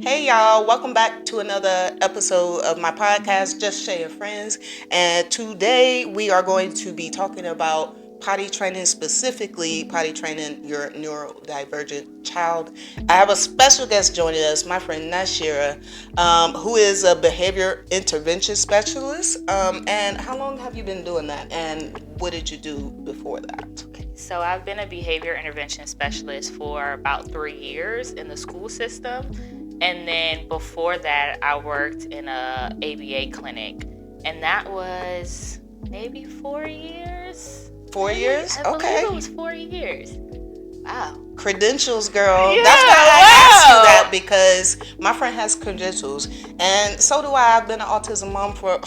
Hey y'all, welcome back to another episode of my podcast, Just Shay and Friends. And today we are going to be talking about potty training, specifically potty training your neurodivergent child. I have a special guest joining us, my friend Nashira, who is a behavior intervention specialist. And how long have you been doing that? And what did you do before that? So I've been a behavior intervention specialist for about 3 years in the school system. And then before that, I worked in a ABA clinic. And that was maybe 4 years. 4 years? I believe Okay. it was 4 years. Wow. Credentials, girl. Yeah, That's why I asked you wow. that, because my friend has credentials, and so do I. I've been an autism mom for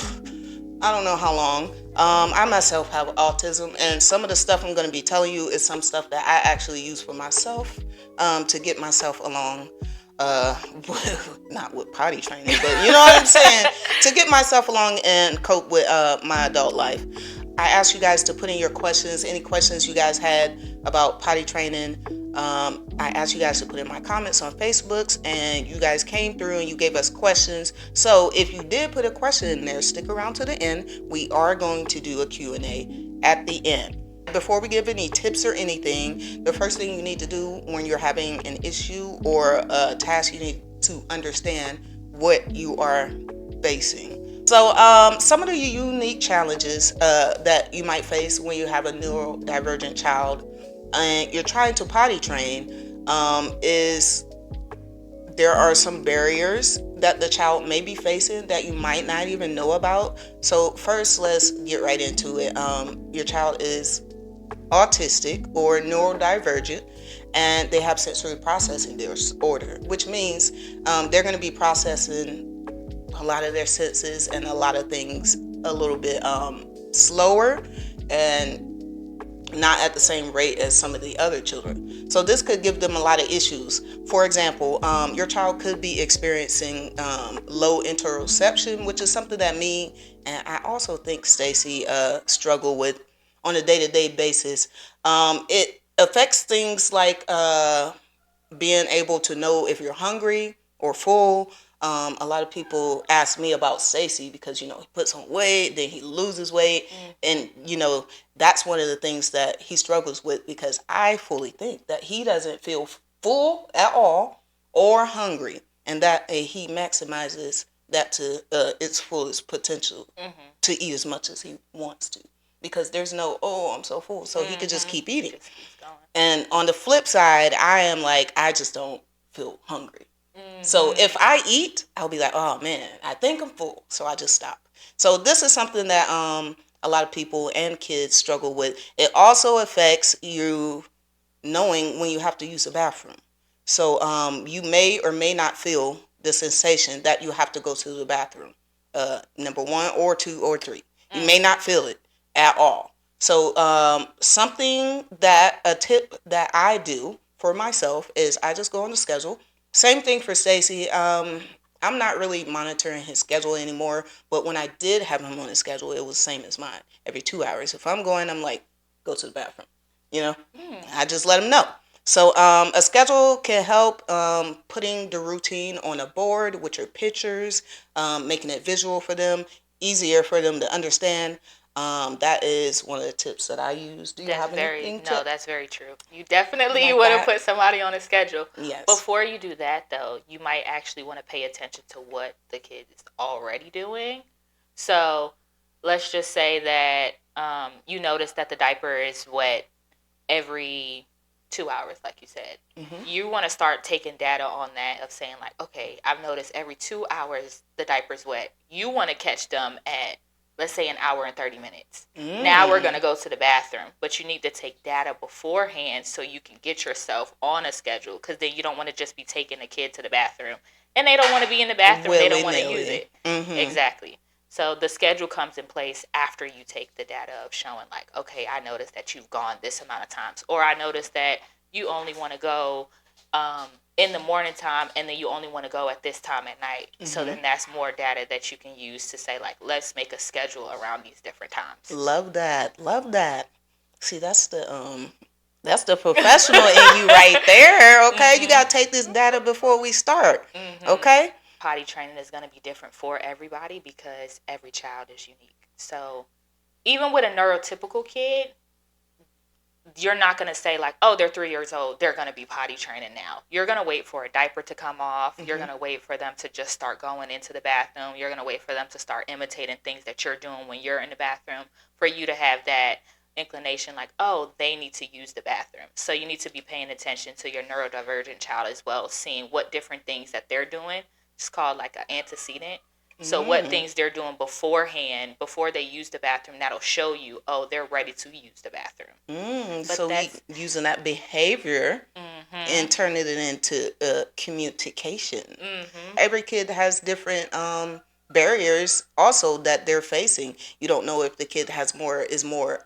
I don't know how long. I myself have autism, and some of the stuff I'm going to be telling you is some stuff that I actually use for myself to get myself along. Not with potty training, but you know what I'm saying? To get myself along and cope with my adult life. I asked you guys to put in your questions, any questions you guys had about potty training. I asked you guys to put in my comments on Facebook, and you guys came through and you gave us questions. So if you did put a question in there, stick around to the end. We are going to do a Q&A at the end. Before we give any tips or anything, the first thing you need to do when you're having an issue or a task, you need to understand what you are facing. So some of the unique challenges that you might face when you have a neurodivergent child and you're trying to potty train is there are some barriers that the child may be facing that you might not even know about. So first, let's get right into it. Your child is autistic or neurodivergent, and they have sensory processing disorder, which means they're going to be processing a lot of their senses and a lot of things a little bit slower and not at the same rate as some of the other children. So this could give them a lot of issues. For example, your child could be experiencing low interoception, which is something that me and I also think Stacy struggle with on a day-to-day basis. It affects things like being able to know if you're hungry or full. A lot of people ask me about Stacy because, he puts on weight, then he loses weight. And, that's one of the things that he struggles with, because I fully think that he doesn't feel full at all or hungry, and that he maximizes that to its fullest potential to eat as much as he wants to, because there's no, oh, I'm so full. So he could just keep eating. Just keeps going. And on the flip side, I am like, I just don't feel hungry. So if I eat, I'll be like, oh man, I think I'm full. So I just stop. So this is something that a lot of people and kids struggle with. It also affects you knowing when you have to use the bathroom. So you may or may not feel the sensation that you have to go to the bathroom. Number 1 or 2 or 3. You may not feel it at all. So a tip that I do for myself is I just go on the schedule. Same thing for Stacy. I'm not really monitoring his schedule anymore, but when I did have him on his schedule, it was the same as mine. Every 2 hours. If I'm going, I'm like, go to the bathroom. I just let him know. So a schedule can help putting the routine on a board with your pictures, making it visual for them, easier for them to understand. That is one of the tips that I use. Do you have anything? That's very true. You definitely Like want that? to put somebody on a schedule. Yes. Before you do that, though, you might actually want to pay attention to what the kid is already doing. So let's just say that you notice that the diaper is wet every 2 hours, like you said. You want to start taking data on that, of saying like, okay, I've noticed every 2 hours the diaper's wet. You want to catch them at, let's say, an hour and 30 minutes. Now we're going to go to the bathroom. But you need to take data beforehand so you can get yourself on a schedule, because then you don't want to just be taking a kid to the bathroom and they don't want to be in the bathroom. They don't want to use it. Exactly. So the schedule comes in place after you take the data of showing like, okay, I noticed that you've gone this amount of times, or I noticed that you only want to go in the morning time, and then you only want to go at this time at night. So then that's more data that you can use to say like, let's make a schedule around these different times. Love that. Love that. See, that's the That's the professional in you right there. Okay, you gotta take this data before we start. Okay. Potty training is going to be different for everybody because every child is unique. So even with a neurotypical kid, you're not going to say like, oh, they're 3 years old, they're going to be potty training now. You're going to wait for a diaper to come off. You're going to wait for them to just start going into the bathroom. You're going to wait for them to start imitating things that you're doing when you're in the bathroom for you to have that inclination like, oh, they need to use the bathroom. So you need to be paying attention to your neurodivergent child as well, seeing what different things that they're doing. It's called like an antecedent. So what things they're doing beforehand, before they use the bathroom, that'll show you, oh, they're ready to use the bathroom. So we using that behavior and turning it into communication. Every kid has different barriers also that they're facing. You don't know if the kid is more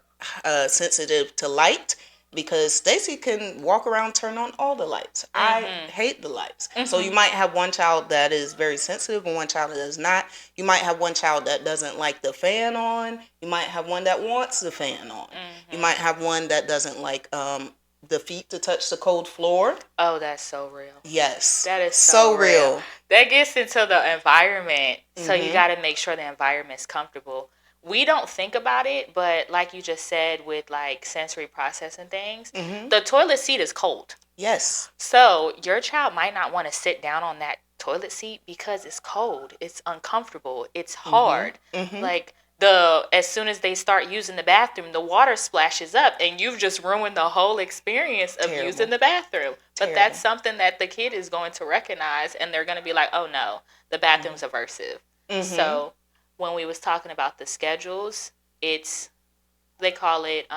sensitive to light, because Stacy can walk around, turn on all the lights. I hate the lights. So you might have one child that is very sensitive and one child that is not. You might have one child that doesn't like the fan on. You might have one that wants the fan on. You might have one that doesn't like the feet to touch the cold floor. Oh, that's so real. Yes. That is so real. That gets into the environment. So you got to make sure the environment's comfortable. We don't think about it, but like you just said with like sensory processing things, the toilet seat is cold. Yes. So your child might not want to sit down on that toilet seat because it's cold. It's uncomfortable. It's hard. Like as soon as they start using the bathroom, the water splashes up and you've just ruined the whole experience of using the bathroom. But that's something that the kid is going to recognize, and they're going to be like, oh no, the bathroom's aversive. So when we was talking about the schedules, they call it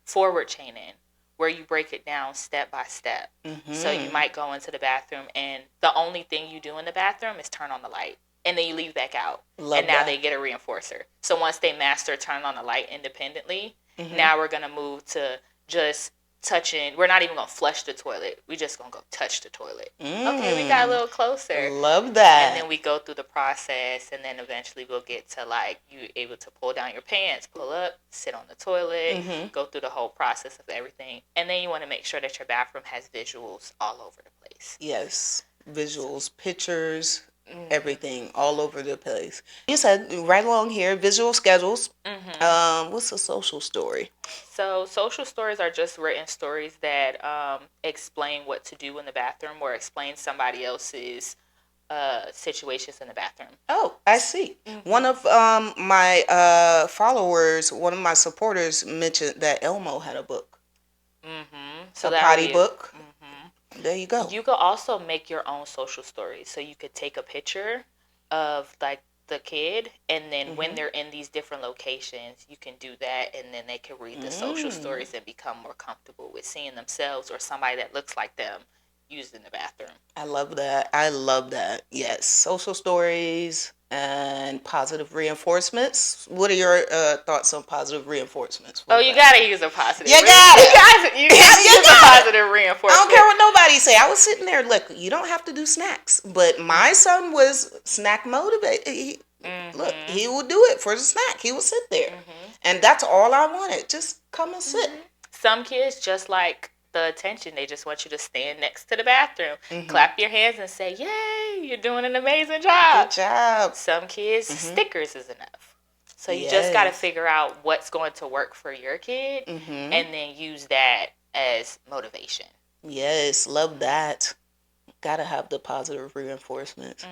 forward chaining, where you break it down step by step. So you might go into the bathroom and the only thing you do in the bathroom is turn on the light, and then you leave back out. Now they get a reinforcer. So once they master turn on the light independently, now we're going to move to just touching. We're not even going to flush the toilet. We just going to go touch the toilet. Okay, we got a little closer. Love that. And then we go through the process, and then eventually we'll get to like you able to pull down your pants, pull up, sit on the toilet, go through the whole process of everything. And then you want to make sure that your bathroom has visuals all over the place. Yes, visuals, pictures, everything all over the place. You said right along here, visual schedules. What's a social story? So social stories are just written stories that explain what to do in the bathroom or explain somebody else's situations in the bathroom. Oh, I see. One of my followers, one of my supporters mentioned that Elmo had a book. So a that potty book. There you go. You could also make your own social stories. So you could take a picture of like the kid, and then when they're in these different locations, you can do that, and then they can read the social stories and become more comfortable with seeing themselves or somebody that looks like them used in the bathroom. I love that. I love that. Yes, social stories and positive reinforcements. What are your thoughts on positive reinforcements? Oh, you gotta use a positive. You got it. You gotta use a positive reinforcement. I don't care what nobody say. I was sitting there. Look, you don't have to do snacks, but my son was snack motivated. Look, he will do it for the snack. He will sit there, and that's all I wanted. Just come and sit. Some kids just like the attention. They just want you to stand next to the bathroom, clap your hands, and say, "Yay, you're doing an amazing job." Good job. Some kids, stickers is enough. So you just got to figure out what's going to work for your kid, and then use that as motivation. Yes, love that. Gotta have the positive reinforcements.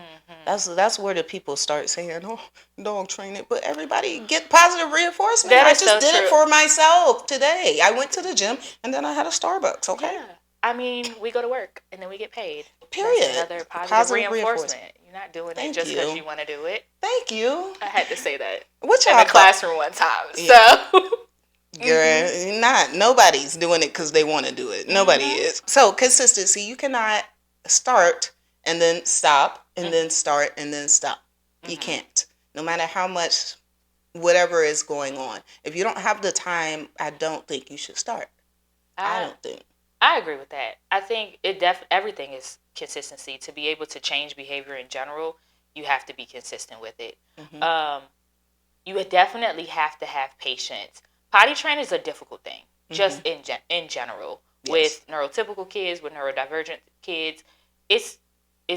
That's where the people start saying, "Oh, dog train it," but everybody get positive reinforcement. I just did it for myself today. I went to the gym and then I had a Starbucks. Okay. Yeah. I mean, we go to work and then we get paid. Period. That's another positive reinforcement. You're not doing it just because you want to do it. Thank you. I had to say that What in y'all the classroom one time. Yeah. So. Girl, nobody's doing it because they want to do it. Nobody is. So consistency. You cannot start and then stop and then start and then stop. You can't. No matter how much whatever is going on. If you don't have the time, I don't think you should start. I don't think. I agree with that. I think everything is consistency. To be able to change behavior in general, you have to be consistent with it. You would definitely have to have patience. Potty training is a difficult thing. just in general. Yes. With neurotypical kids, with neurodivergent kids, it's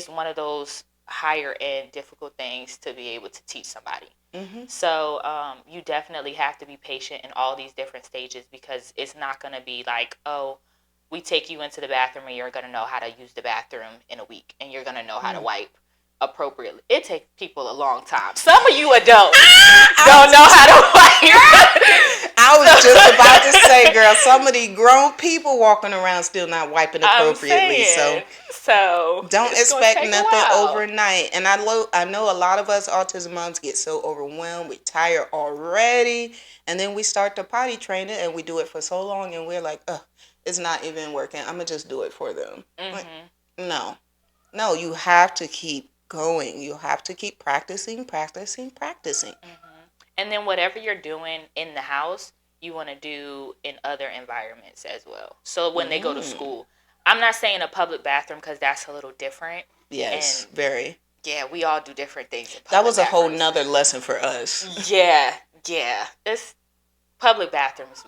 one of those higher end difficult things to be able to teach somebody. So you definitely have to be patient in all these different stages, because it's not going to be like, oh, we take you into the bathroom and you're going to know how to use the bathroom in a week and you're going to know how to wipe appropriately. It takes people a long time. Some of you adults don't know how to wipe. I was just about to say, girl, some of these grown people walking around still not wiping appropriately. So don't expect nothing overnight. And I know a lot of us autism moms get so overwhelmed, we tired already, and then we start the potty training and we do it for so long and we're like, it's not even working. I'm gonna just do it for them. Like, no, you have to keep going. You have to keep practicing. And then whatever you're doing in the house, you want to do in other environments as well. So when they go to school, I'm not saying a public bathroom because that's a little different. Yes, very. Yeah, we all do different things. That was a whole nother lesson for us. Yeah. It's public bathrooms.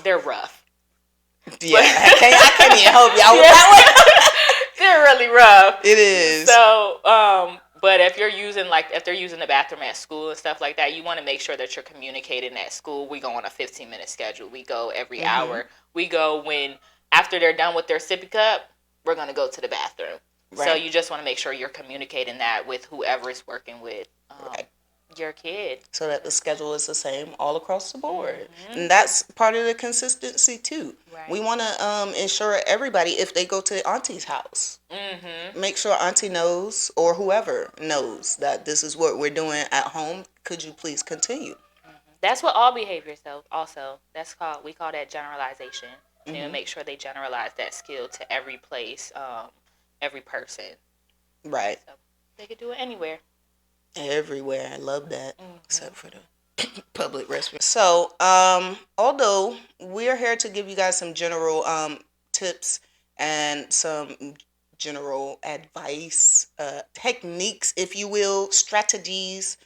They're rough. Yeah, I can't even help y'all with that one. They're really rough. It is. So, but if they're using the bathroom at school and stuff like that, you want to make sure that you're communicating at school. We go on a 15-minute schedule. We go every hour. We go after they're done with their sippy cup, we're going to go to the bathroom. Right. So you just want to make sure you're communicating that with whoever is working with your kid. So that the schedule is the same all across the board. And that's part of the consistency too. Right. We want to ensure everybody, if they go to auntie's house, make sure auntie knows or whoever knows that this is what we're doing at home. Could you please continue? That's what all behaviors though. Also, we call that generalization. You make sure they generalize that skill to every place, every person. Right. So they could do it anywhere. Everywhere. I love that. Except for the public restroom. So, although we're here to give you guys some general tips and some general advice, techniques, if you will, strategies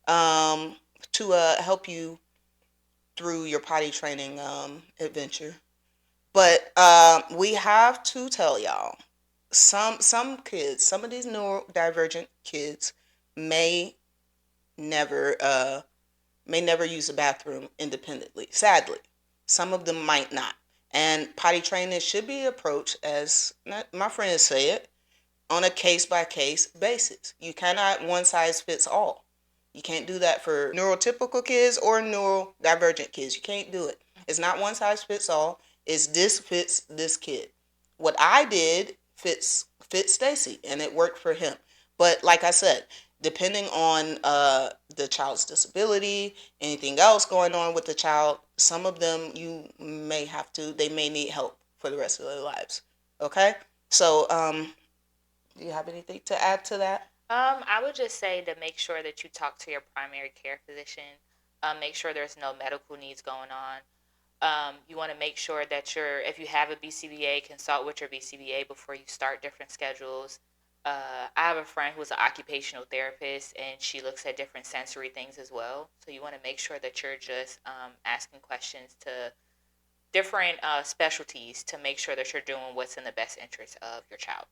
to help you through your potty training adventure. But we have to tell y'all, some kids, some of these neurodivergent kids may never use a bathroom independently. Sadly, some of them might not. And potty training should be approached, as my friends say it, on a case-by-case basis. You cannot one size fits all. You can't do that for neurotypical kids or neurodivergent kids. You can't do it. It's not one size fits all. It's this fits this kid. What I did fits Stacy, and it worked for him. But like I said, depending on the child's disability, anything else going on with the child, some of them they may need help for the rest of their lives. Okay? So, do you have anything to add to that? I would just say to make sure that you talk to your primary care physician. Make sure there's no medical needs going on. You want to make sure that if you have a BCBA, consult with your BCBA before you start different schedules. I have a friend who's an occupational therapist, and she looks at different sensory things as well. So you want to make sure that you're just asking questions to different specialties to make sure that you're doing what's in the best interest of your child.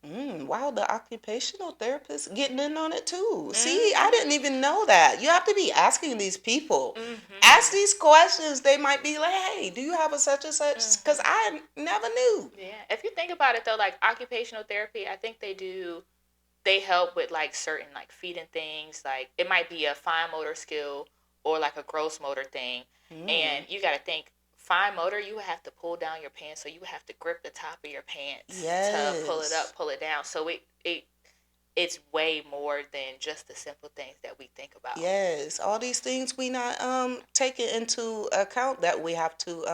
Wow, the occupational therapist getting in on it too. See, I didn't even know that. You have to be asking these people. Ask these questions. They might be like, hey, do you have a such and such? Because I never knew. Yeah. If you think about it though, like occupational therapy, I think they help with like certain like feeding things. Like it might be a fine motor skill or like a gross motor thing. And you got to think, fine motor, you would have to pull down your pants, so you would have to grip the top of your pants to pull it up, pull it down. So it's way more than just the simple things that we think about. Yes, all these things we not taking into account that we have to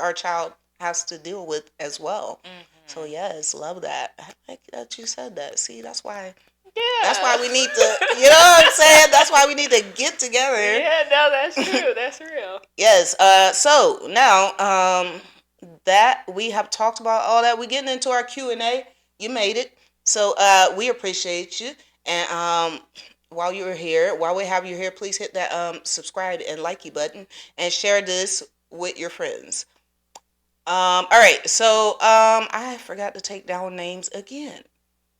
our child has to deal with as well. So yes, love that. I like that you said that. See, that's why. Yeah. That's why we need to, you know what I'm saying? That's why we need to get together. Yeah, no, that's true. That's real. Yes. So now that we have talked about all that, we're getting into our Q&A. You made it. So we appreciate you. And while we have you here, please hit that subscribe and likey button and share this with your friends. All right. So I forgot to take down names again.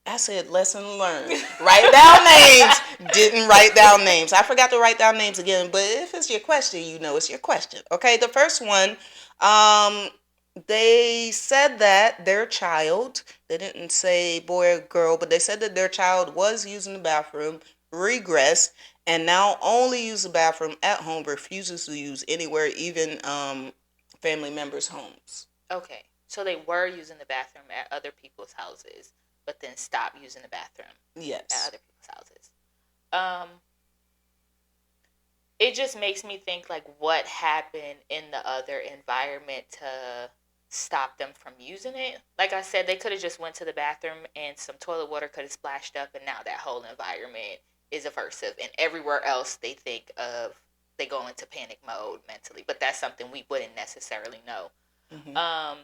I said lesson learned. Write down names. Didn't write down names. I forgot to write down names again. But if it's your question, you know it's your question. Okay. The first one, um, they said that their child, they didn't say boy or girl, but they said that their child was using the bathroom, regressed, and now only use the bathroom at home, refuses to use anywhere, even family members' homes. Okay, so they were using the bathroom at other people's houses, but then stopped using the bathroom at Yes. other people's houses. Um, it just makes me think like what happened in the other environment to stop them from using it. Like I said, they could have just went to the bathroom and some toilet water could have splashed up, and now that whole environment is aversive, and everywhere else they think of, they go into panic mode mentally. But that's something we wouldn't necessarily know. Mm-hmm. um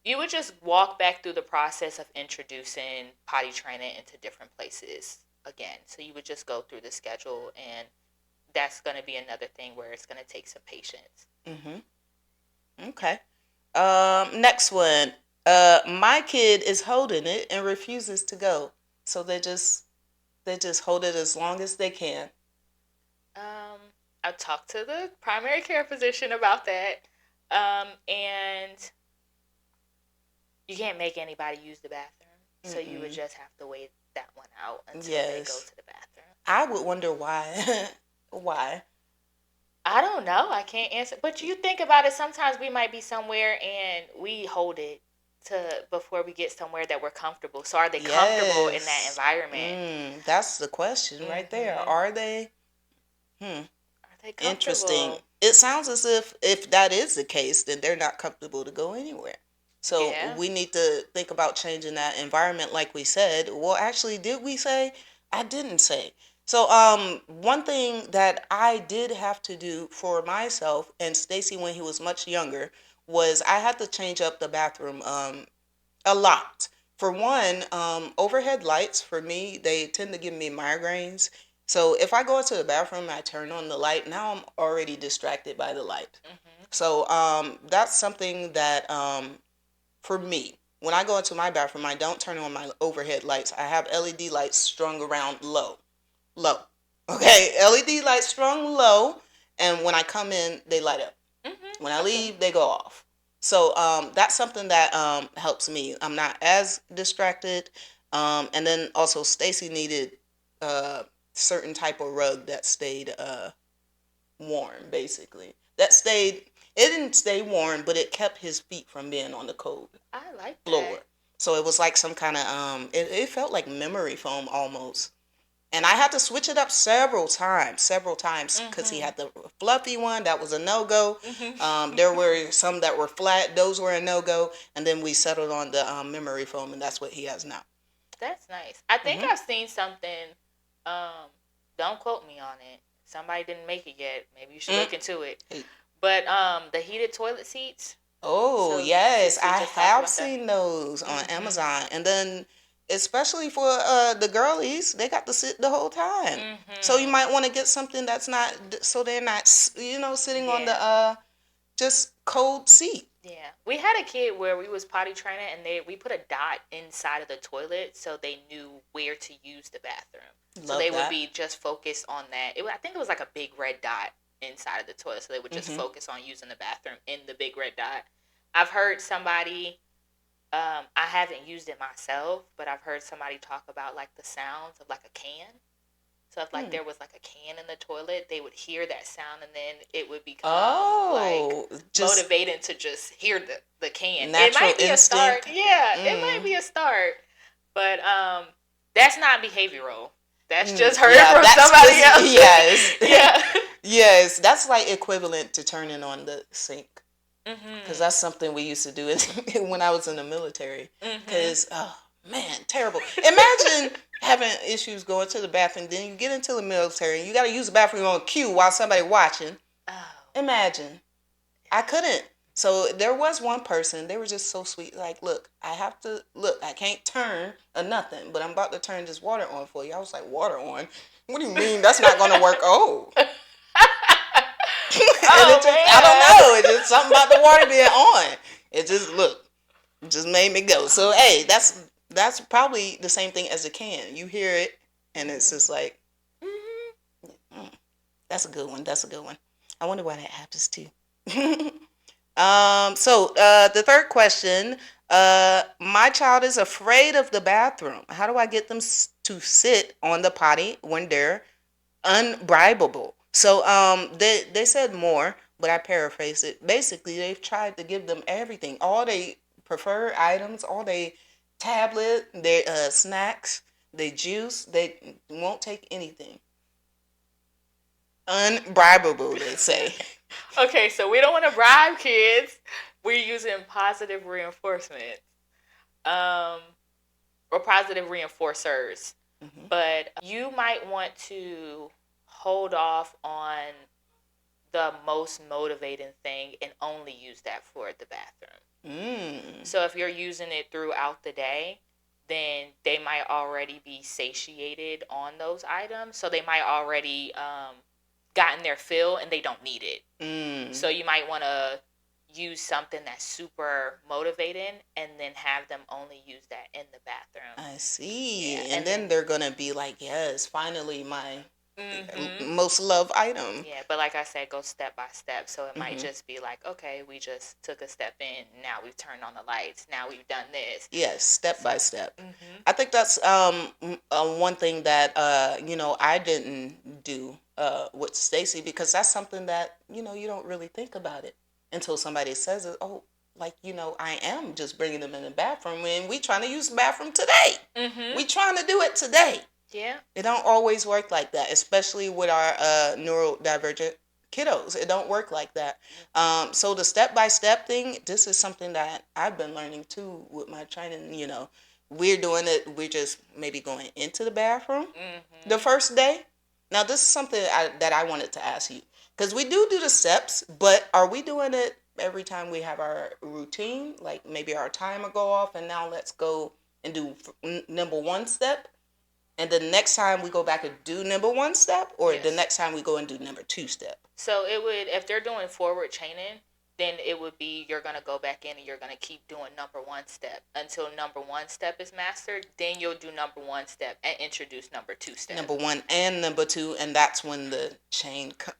you would just walk back through the process of introducing potty training into different places again. So you would just go through the schedule, and that's going to be another thing where it's going to take some patience. Mm-hmm. Okay. Next one. My kid is holding it and refuses to go. So they just hold it as long as they can. um I talked to the primary care physician about that, and you can't make anybody use the bathroom, so you would Mm-mm. just have to wait that one out until they go Yes. to the bathroom. I would wonder why. Why? I don't know. I can't answer. But you think about it, sometimes we might be somewhere and we hold it to before we get somewhere that we're comfortable. So are they comfortable in that Yes. environment? That's the question right there. Mhm. Are they? Hmm. Are they Interesting. comfortable? It sounds as if that is the case, then they're not comfortable to go anywhere. So Yeah. we need to think about changing that environment, like we said. Well, actually, did we say? I didn't say. So one thing that I did have to do for myself and Stacy when he was much younger was I had to change up the bathroom a lot. For one, overhead lights for me, they tend to give me migraines. So if I go into the bathroom and I turn on the light, now I'm already distracted by the light. Mhm. So that's something that for me, when I go into my bathroom, I don't turn on my overhead lights. I have LED lights strung around low, low. Okay, LED lights strung low, and when I come in, they light up. Mhm. When I Okay. leave, they go off. So that's something that helps me. I'm not as distracted. And then also, Stacy needed a certain type of rug that stayed warm, basically. That stayed, it didn't stay warm, but it kept his feet from being on the cold I like floor. that. So it was like some kind of, it felt like memory foam almost. And I had to switch it up several times, because he Mhm. had the fluffy one that was a no go. Mhm. There were some that were flat; those were a no go. And then we settled on the memory foam, and that's what he has now. That's nice. I think Hmm. I've seen something. Um, don't quote me on it. Somebody didn't make it yet. Maybe you should Mm. look into it. Hey. But the heated toilet seats. Oh So yes, Sissy I just talked have about that. seen those on Mhm. Amazon, and then especially for the girlies, they got to sit the whole time. So you Mhm. might want to get something that's not, so they're not, sitting on the Yeah. just cold seat. Yeah. We had a kid where we was potty training, and we put a dot inside of the toilet so they knew where to use the bathroom. So Love they would that. be just focused on that. I think it was like a big red dot inside of the toilet, so they would just Hmm. focus on using the bathroom in the big red dot. I've heard somebody, I haven't used it myself, but I've heard somebody talk about like the sounds of like a can. So if like Hmm. there was like a can in the toilet, they would hear that sound, and then it would become like Oh, just motivating to just hear the can. It natural might be a start. instinct. Yeah, it might Mm. be a start. But that's not behavioral. That's just heard Yeah, from that's somebody just, else. yes. Yeah. Yes, that's like equivalent to turning on the sink. Because Mhm. that's something we used to do when I was in the military. Mhm. Because, oh, man, terrible. Imagine having issues going to the bathroom, then you get into the military, and you got to use the bathroom on cue while somebody watching. Oh. Imagine. I couldn't. So there was one person, they were just so sweet. Like, look, I can't turn or nothing, but I'm about to turn this water on for you. I was like, water on? What do you mean that's not going to work? Oh. And Oh I don't man. know, it's just something about the water being on. It just made me go. So hey, that's probably the same thing as a can. You hear it, and it's just like, mm, that's a good one. That's a good one. I wonder why that happens too. The third question, my child is afraid of the bathroom. How do I get them to sit on the potty when they're unbribable? So they said more, but I paraphrased it. Basically, they've tried to give them everything, all they preferred items, all they tablet, their snacks, their juice. They won't take anything. Unbribable, they say. Okay, so we don't want to bribe kids. We're using positive reinforcement, um, or positive reinforcers. Mm-hmm. But you might want to hold off on the most motivating thing and only use that for the bathroom. So if you're using it throughout the day, then they might already be satiated on those items. So they might already gotten their fill and they don't need it. So you might want to use something that's super motivating and then have them only use that in the bathroom. I see. Yeah, and then they're going to be like, yes, finally my most loved item. Yeah, but like I said, go step by step. So it might just be like, okay, we just took a step in. Now we've turned on the lights. Now we've done this. Yes, step by step. I think that's one thing that I didn't do with Stacy, because that's something that you don't really think about it until somebody says it. Oh, like I am just bringing them in the bathroom, and we trying to use the bathroom today. We trying to do it today. Yeah. It don't always work like that, especially with our neurodivergent kiddos. It don't work like that. So the step-by-step thing, this is something that I've been learning too with my training. We're doing it. We're just maybe going into the bathroom the first day. Now, this is something that I wanted to ask you, because we do the steps, but are we doing it every time we have our routine? Like maybe our timer go off and now let's go and do number one step. And the next time we go back and do number one step, or the next time we go and do number two step? So it would, if they're doing forward chaining, then it would be you're going to go back in and you're going to keep doing number one step until number one step is mastered. Then you'll do number one step and introduce number two step. Number one and number two, and that's when the chain comes.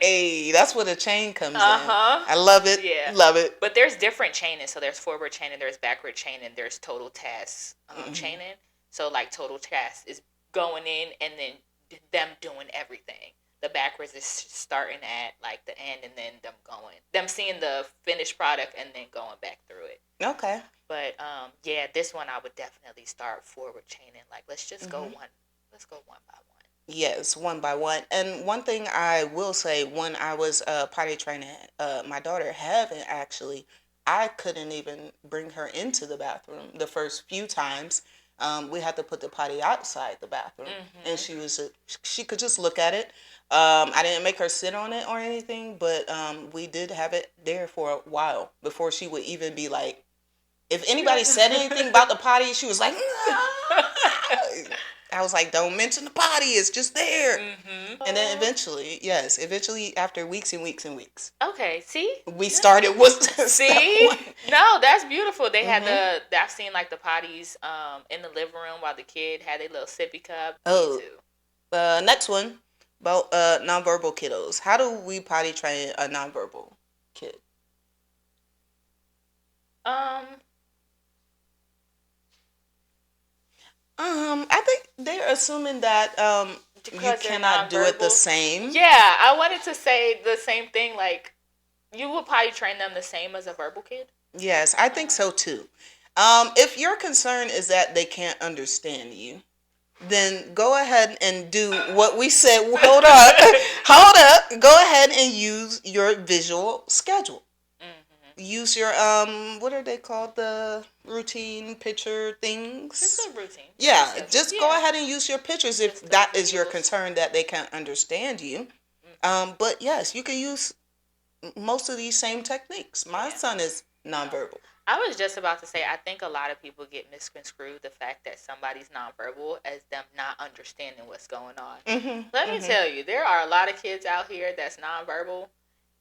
Hey, that's where the chain comes in. I love it. Yeah. Love it. But there's different chaining. So there's forward chaining, there's backward chaining, there's total tasks chaining. So like total task is going in and then them doing everything. The backwards is starting at like the end and then them seeing the finished product and then going back through it. Okay. But this one I would definitely start forward chaining. Like let's go one by one. Yes, one by one. And one thing I will say, when I was potty training my daughter, Heaven, actually, I couldn't even bring her into the bathroom the first few times. We had to put the potty outside the bathroom, and she could just look at it. I didn't make her sit on it or anything, but we did have it there for a while before she would even be like, if anybody said anything about the potty, she was like, no. I was like, don't mention the potty, it's just there. And then eventually after weeks and weeks and weeks. Okay, see? We started with see? No, that's beautiful. They had I've seen like the potties in the living room while the kid had a little sippy cup. Oh, next one about nonverbal kiddos. How do we potty train a nonverbal kid? I think they're assuming that you cannot do it the same. Yeah, I wanted to say the same thing. Like, you would potty train them the same as a verbal kid? Yes, I think so too. If your concern is that they can't understand you, then go ahead and do what we said. Hold up. Go ahead and use your visual schedule. Use your what are they called, the routine picture things? Just a routine. Yeah, just go ahead and use your pictures if that is your concern, that they can't understand you. But yes, you can use most of these same techniques. My son is nonverbal. I was just about to say, I think a lot of people get misconstrued the fact that somebody's nonverbal as them not understanding what's going on. Let me tell you, there are a lot of kids out here that's nonverbal,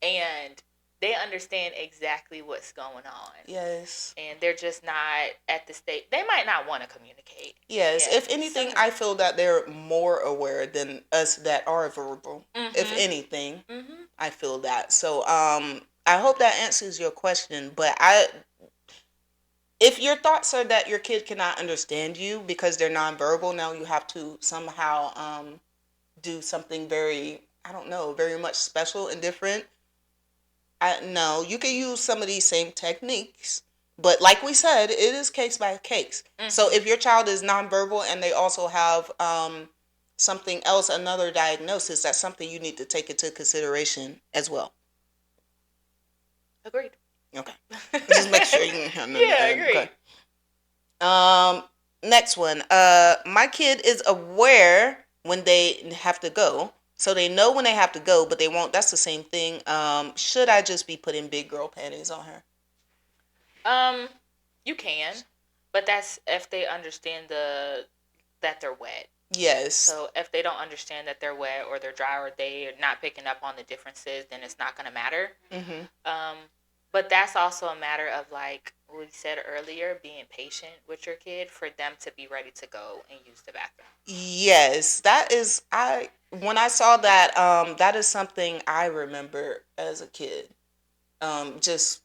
and they understand exactly what's going on. Yes. And they're just not at the state. They might not want to communicate. Yes. Yeah. If anything, I feel that they're more aware than us that are verbal. If anything, I feel that. So, I hope that answers your question. But if your thoughts are that your kid cannot understand you because they're nonverbal, now you have to somehow do something very, I don't know, very much special and different. No, you can use some of these same techniques, but like we said, it is case by case. So if your child is nonverbal and they also have something else, another diagnosis, that's something you need to take into consideration as well. Agreed. Okay. Just make sure you have Yeah, agreed. Okay. Next one. My kid is aware when they have to go. So they know when they have to go, but they won't. That's the same thing. Should I just be putting big girl panties on her? You can, but that's if they understand that they're wet. Yes. So if they don't understand that they're wet or they're dry or they're not picking up on the differences, then it's not going to matter. But that's also a matter of, like we said earlier, being patient with your kid for them to be ready to go and use the bathroom. Yes, that is when I saw that, that is something I remember as a kid. Just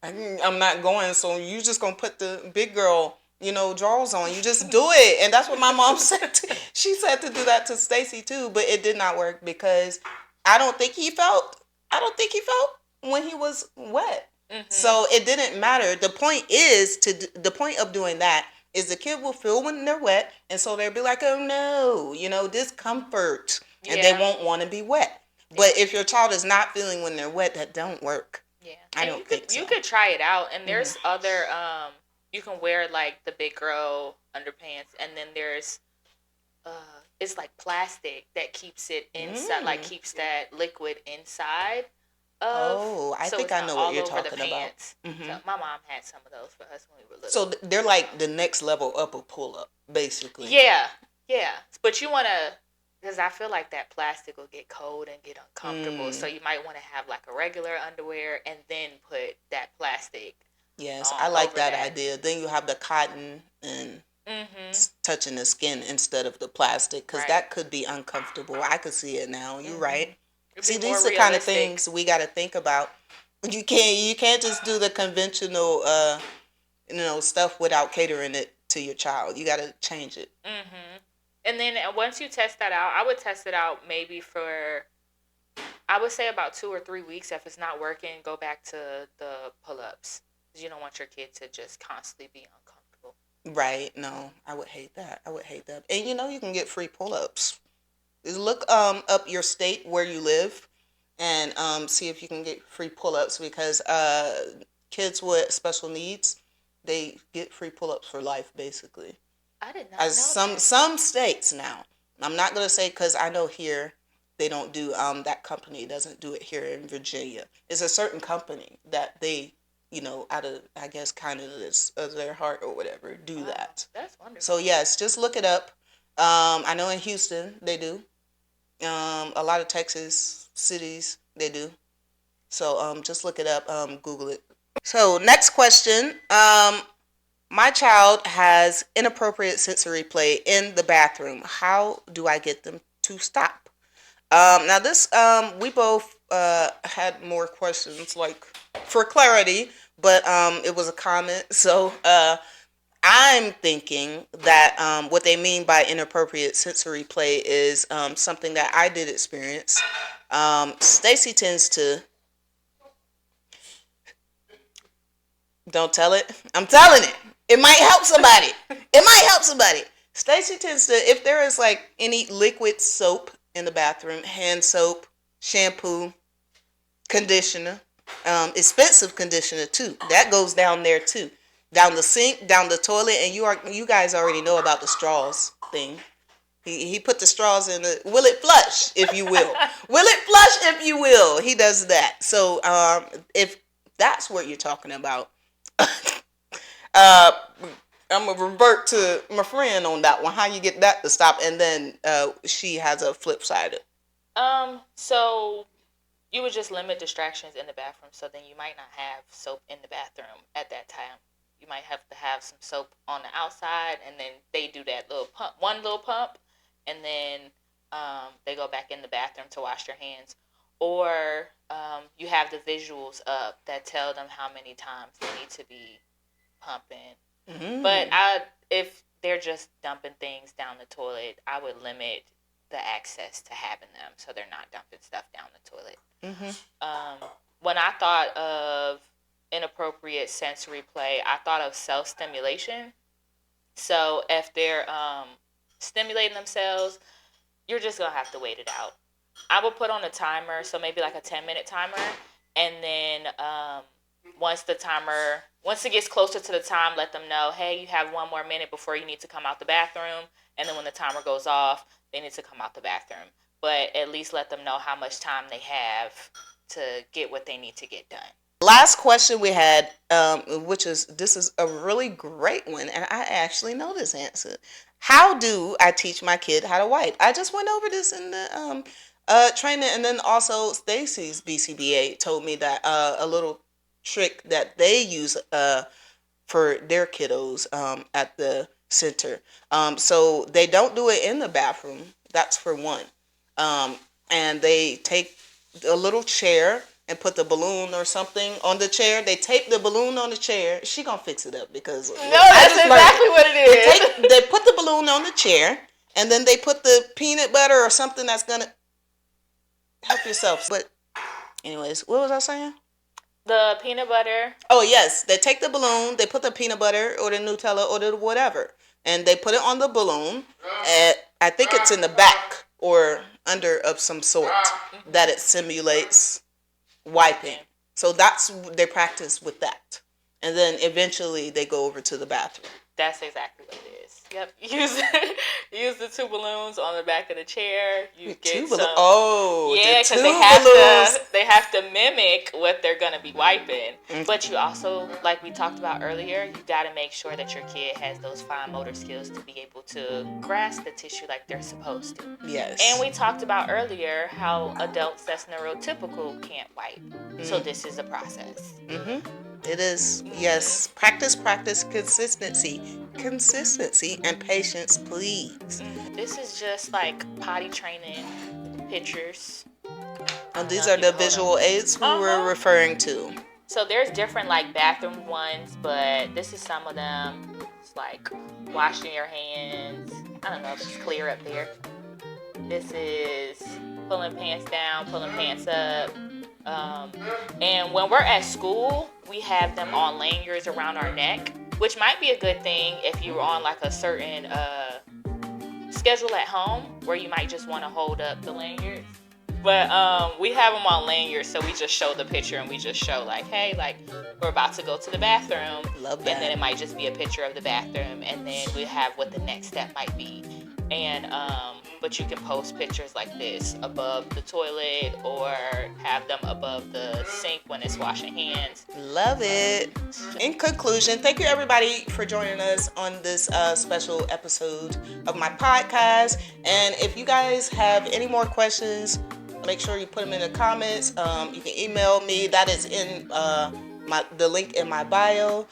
I'm not going, so you just gonna put the big girl, drawers on. You just do it, and that's what my mom said. She said to do that to Stacy too, but it did not work because I don't think he felt. I don't think he felt when he was wet. So it didn't matter. The point of doing that is the kid will feel when they're wet, and so they'll be like, oh no, discomfort, and they won't want to be wet. But if your child is not feeling when they're wet, that don't work. Yeah, I don't think so. You could try it out, and there's other you can wear like the big girl underpants, and then there's it's like plastic that keeps it inside, like keeps that liquid inside. I think I know what you're talking about. So my mom had some of those for us when we were little. So they're like the next level up of pull up, basically. Yeah. But you want to, because I feel like that plastic will get cold and get uncomfortable. So you might want to have like a regular underwear and then put that plastic. Yes, I like that idea. Then you have the cotton and touching the skin instead of the plastic, because that could be uncomfortable. I could see it now. You're right. See, these are the kind of things we got to think about. You can't just do the conventional stuff without catering it to your child. You got to change it. And then once you test that out, I would test it out maybe for, I would say about 2 or 3 weeks. If it's not working, go back to the pull-ups. Because you don't want your kid to just constantly be uncomfortable. Right. No, I would hate that. And you can get free pull-ups. Look up your state where you live and see if you can get free pull-ups, because kids with special needs, they get free pull-ups for life, basically. I did not know that. Some states now. I'm not going to say, because I know here they don't do, that company doesn't do it here in Virginia. It's a certain company that they, out of, I guess, kind of their heart or whatever, do that. That's wonderful. So yes, just look it up. I know in Houston they do. A lot of Texas cities, they do. So just look it up, Google it. So next question. My child has inappropriate sensory play in the bathroom. How do I get them to stop? Now this, we both had more questions, like for clarity, but it was a comment. So I'm thinking that what they mean by inappropriate sensory play is something that I did experience. Stacy tends to... Don't tell it. I'm telling it. It might help somebody. Stacy tends to, if there is like any liquid soap in the bathroom, hand soap, shampoo, conditioner, expensive conditioner too, that goes down there too. Down the sink, down the toilet, and you guys already know about the straws thing. He put the straws in the... Will it flush, if you will? He does that. So if that's what you're talking about, I'm going to revert to my friend on that one. How you get that to stop, and then she has a flip side. So You would just limit distractions in the bathroom, so then you might not have soap in the bathroom at that time. You might have to have some soap on the outside, and then they do that little pump, one little pump, and then they go back in the bathroom to wash their hands. Or you have the visuals up that tell them how many times they need to be pumping. Mm-hmm. But if they're just dumping things down the toilet, I would limit the access to having them so they're not dumping stuff down the toilet. Mm-hmm. When I thought of inappropriate sensory play, I thought of self-stimulation. So if they're stimulating themselves, you're just going to have to wait it out. I will put on a timer, so maybe like a 10-minute timer, and then once it gets closer to the time, let them know, hey, you have 1 more minute before you need to come out the bathroom, and then when the timer goes off, they need to come out the bathroom. But at least let them know how much time they have to get what they need to get done. Last question we had, this is a really great one, and I actually know this answer. How do I teach my kid how to wipe? I just went over this in the training, and then also Stacy's BCBA told me that a little trick that they use for their kiddos at the center. So they don't do it in the bathroom. That's for one. And they take a little chair and put the balloon or something on the chair. They tape the balloon on the chair. She gonna fix it up because no, that's exactly what it is. They put the balloon on the chair, and then they put the peanut butter or something that's gonna help yourself. But anyways, what was I saying? The peanut butter. Oh yes, they take the balloon, they put the peanut butter or the Nutella or the whatever, and they put it on the balloon. And I think it's in the back or under of some sort that it simulates wiping. So that's they practice with that, and then eventually they go over to the bathroom. That's exactly what it is. Yep. Use the 2 balloons on the back of the chair. You get some. Oh, yeah, because they have to mimic what they're gonna be wiping. Mm-hmm. But you also, like we talked about earlier, you got to make sure that your kid has those fine motor skills to be able to grasp the tissue like they're supposed to. Yes. And we talked about earlier how adults that's neurotypical can't wipe. Mm-hmm. So this is a process. Mm-hmm. It is, yes. Practice, consistency, and patience, please. This is just like potty training pictures. And these are the visual aids we were referring to. So there's different like bathroom ones, but this is some of them. It's like washing your hands. I don't know if it's clear up there. This is pulling pants down, pulling pants up. And when we're at school, we have them on lanyards around our neck, which might be a good thing if you're on like a certain schedule at home where you might just want to hold up the lanyards. But we have them on lanyards, so we just show the picture and we just show like, hey, like we're about to go to the bathroom. Love that. And then it might just be a picture of the bathroom, and then we have what the next step might be. And but you can post pictures like this above the toilet or have them above the sink when it's washing hands. Love it. In conclusion, thank you everybody for joining us on this special episode of my podcast. And if you guys have any more questions, make sure you put them in the comments. You can email me. That is in the link in my bio.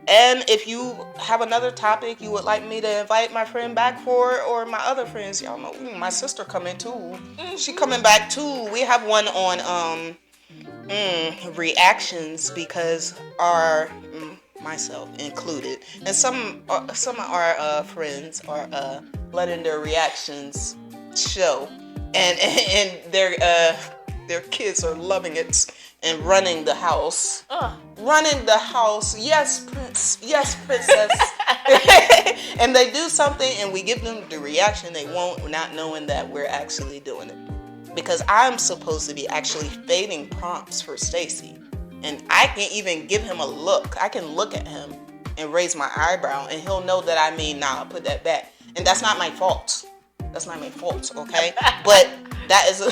And if you have another topic you would like me to invite my friend back for, or my other friends, y'all know my sister coming too. She coming back too. We have one on reactions because myself included, and some of our friends are letting their reactions show, and their kids are loving it and running the house. Running the house. Yes, Prince. Yes, Princess. And they do something and we give them the reaction they want, not knowing that we're actually doing it. Because I'm supposed to be actually fading prompts for Stacy. And I can even give him a look. I can look at him and raise my eyebrow and he'll know that I mean, nah, put that back. And that's not my fault. That's not my fault, okay? But that is... So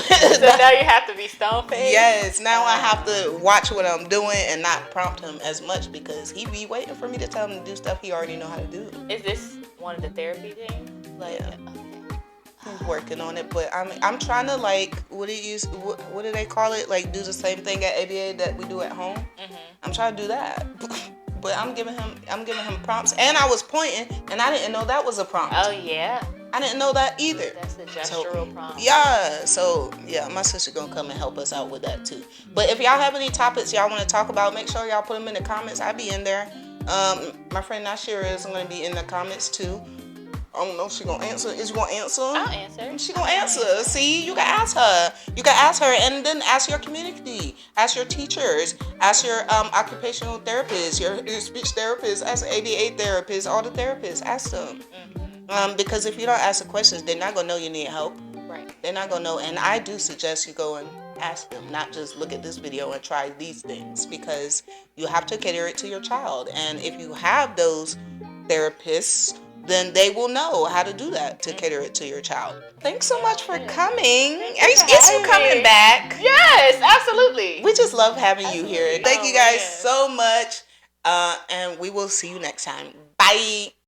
now you have to be stone-faced? Yes, now I have to watch what I'm doing and not prompt him as much because he be waiting for me to tell him to do stuff he already know how to do. Is this one of the therapy things? Like, yeah. Okay. He's working on it, but I'm trying to like what do they call it? Like do the same thing at ABA that we do at home. I'm trying to do that, but I'm giving him prompts, and I was pointing, and I didn't know that was a prompt. Oh yeah. I didn't know that either. That's the gestural prompt. Yeah, so yeah, my sister gonna come and help us out with that too. But if y'all have any topics y'all want to talk about, make sure y'all put them in the comments. I'll be in there. My friend Nashira is gonna be in the comments too. I don't know if she gonna answer. Is you gonna answer? I'll answer. She gonna answer. See, you can ask her. You can ask her, and then ask your community, ask your teachers, ask your occupational therapists, your speech therapists, ask ABA therapists, all the therapists. Ask them. Because if you don't ask the questions, they're not gonna know you need help. Right. They're not gonna know. And I do suggest you go and ask them, not just look at this video and try these things, because you have to cater it to your child. And if you have those therapists, then they will know how to do that to cater it to your child. Thanks so much for coming. Is you coming back? Yes, absolutely. We just love having you here. Thank you guys man. so much. And we will see you next time. Bye.